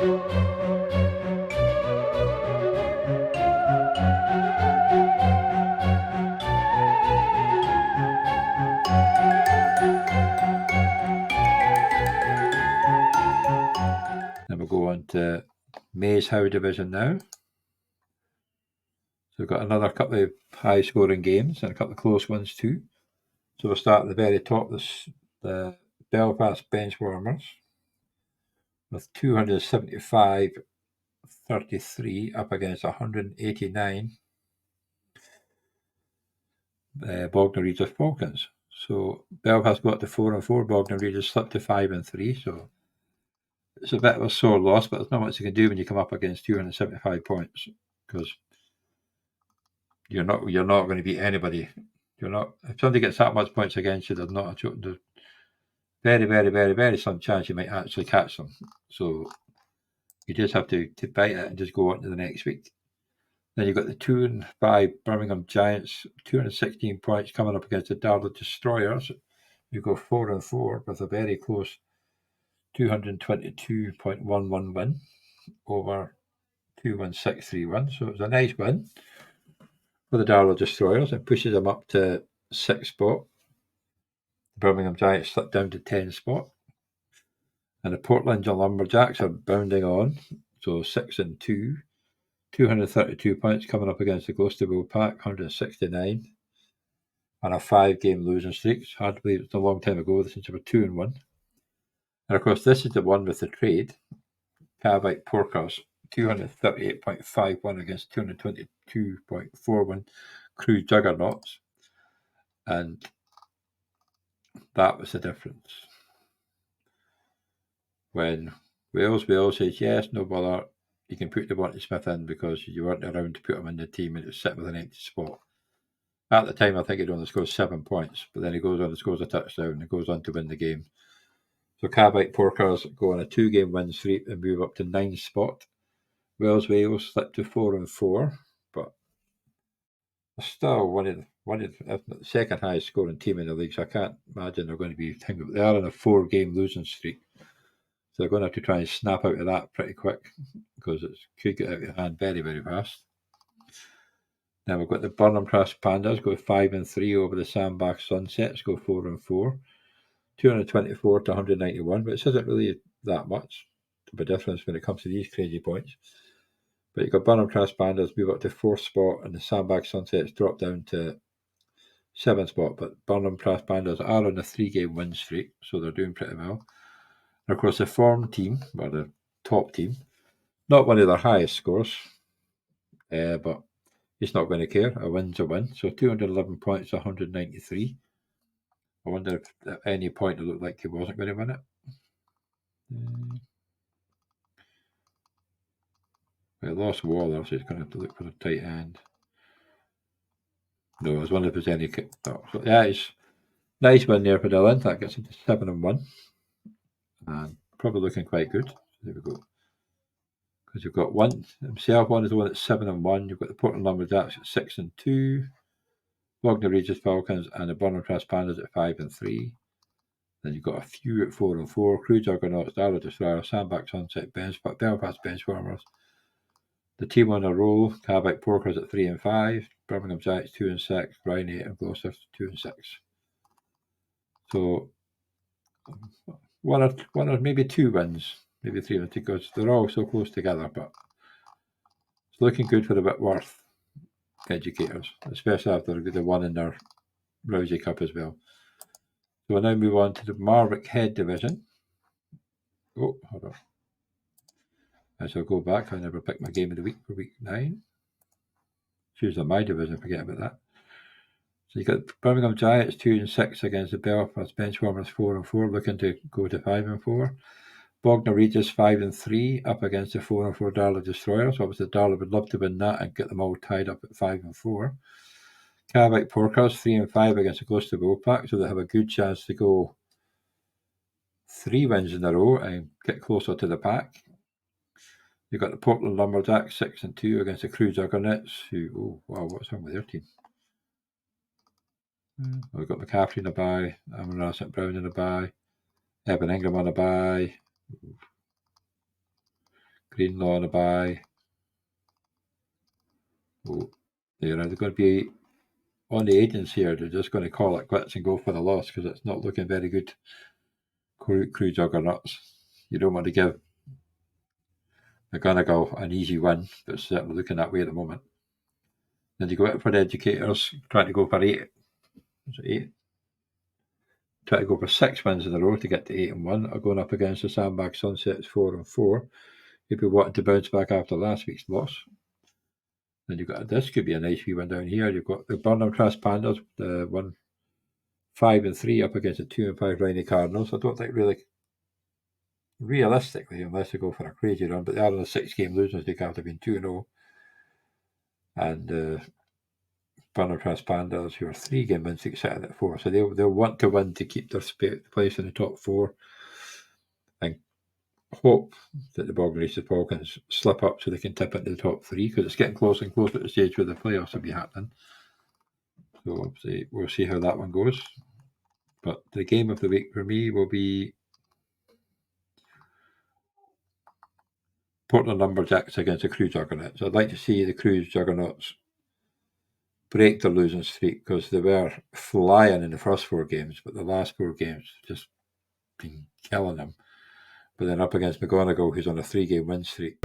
Then we'll go on to Maeshowe division now. So we've got another couple of high scoring games and a couple of close ones too. So we'll start at the very top, the Belfast Benchwarmers with 275-33 up against 189 Bognor Regis Falcons. So Belfast got to 4-4, Bognor Regis slipped to 5-3. So it's a bit of a sore loss, but there's not much you can do when you come up against 275 points because you're not going to beat anybody. You're not. If somebody gets that much points against you, there's very, very, very, very some chance you might actually catch them. So you just have to bite it and just go on to the next week. Then you've got the 2-5 Birmingham Giants, 216 points coming up against the Darla Destroyers. You go 4-4 with a very close 222.11 win over 21631. So it was a nice win for the Darla Destroyers. It pushes them up to 6th spot. The Birmingham Giants slipped down to 10th spot. And the Portland Lumberjacks are bounding on. So 6-2. 232 points coming up against the Gloucester Bull Pack, 169. And a 5-game losing streak. It's hard to believe it's a long time ago since they were 2-1. And of course, this is the one with the trade. Cavite Porkers, 238.51 against 222.41 Crew Juggernauts. And that was the difference. When Wales says, yes, no bother, you can put Devontae Smith in because you weren't around to put him in the team and it was sitting with an empty spot. At the time, I think he'd only scored 7 points, but then he goes on and scores a touchdown and goes on to win the game. So Cavite Porkers go on a 2-game win streak and move up to 9th spot. Wales slipped to 4-4, but they're still one of the second highest scoring team in the league, so I can't imagine they're going to be thinking. They are on a 4-game losing streak. So they're going to have to try and snap out of that pretty quick because it could get out of hand very, very fast. Now we've got the Burnham Trust Pandas go 5-3 over the Sandbach Sunsets, go 4-4. 224 to 191, but it isn't really that much of a difference when it comes to these crazy points. But you've got Burnham Trust Pandas move up to 4th spot and the Sandbach Sunsets drop down to 7th spot. But Burnham Trust Pandas are on a 3-game win streak, so they're doing pretty well. And of course, the form team, or the top team, not one of their highest scores, but he's not going to care. A win's a win. So 211 points to 193. I wonder if at any point it looked like he wasn't going to win it. Well, lost Waller, so he's going to have to look for a tight end. No, I was wondering if there's any. Oh, so yeah, it's nice win there for Dylan. That gets him to 7-1. And probably looking quite good. There we go. Because you've got one himself, one is the one at 7-1. You've got the Portland Lumberjacks at 6-2. Bognor Regis Falcons and the Burnham Trust Pandas at 5-3. Then you've got a few at 4-4. Crew Juggernauts, Darla Destroyer, Sandbach Sunset, Belfast Benchwarmers. The team on a roll, Cavite Porkers at 3-5. Birmingham Giants 2-6. Ryan 8 and Gloucester 2-6. So one or maybe 2 wins, maybe 3 wins because they're all so close together. But it's looking good for the Whitworth Educators, especially after the one in their Rousey Cup as well. So we'll now move on to the Marvick Head Division. Oh, hold on. I shall go back. I never picked my game of the week for week 9. It's usually my division, forget about that. So you got Birmingham Giants 2-6 against the Belfast Benchwarmers 4-4, looking to go to 5-4. Bognor Regis 5-3 up against the 4-4 Darla Destroyers. Obviously, Darla would love to win that and get them all tied up at 5-4. Cavite Porkers 3-5 against the Gloucester Bull Pack, so they have a good chance to go 3 wins in a row and get closer to the pack. You've got the Portland Lumberjacks 6-2 against the Crew Juggernauts, who, oh wow, what's wrong with their team? We've got McCaffrey in a bye, Amon St Brown in a bye, Evan Ingram on a bye, Greenlaw on a bye. Oh, they're going to be on the agents here. They're just going to call it quits and go for the loss because it's not looking very good. Crew Juggernauts. You don't want to give McGonagall an easy win, but it's certainly looking that way at the moment. Then you go out for the Educators, trying to go for 8. Is it 8? Try to go for 6 wins in a row to get to 8-1. Or going up against the Sandbag Sunsets 4-4. If you wanted to bounce back after last week's loss. Then you've got this could be a nice wee one down here. You've got the Burnham Trust Pandas, the 1-5-3 up against the 2-5 Riney Cardinals. I don't think really realistically, unless they go for a crazy run, but they are on a 6-game losing streak after being 2-0. And Burnham Trust Pandas, who are 3-game win streak, sitting at 4. So they'll want to win to keep their place in the top 4. And hope that the Bog Races Paul can slip up so they can tip into the top 3 because it's getting closer and closer to the stage where the playoffs will be happening. So we'll see how that one goes. But the game of the week for me will be Portland Lumberjacks against the Crew Juggernauts. I'd like to see the Crew Juggernauts break their losing streak because they were flying in the first 4 games, but the last 4 games just been killing them. But then up against McGonagall, who's on a 3-game win streak.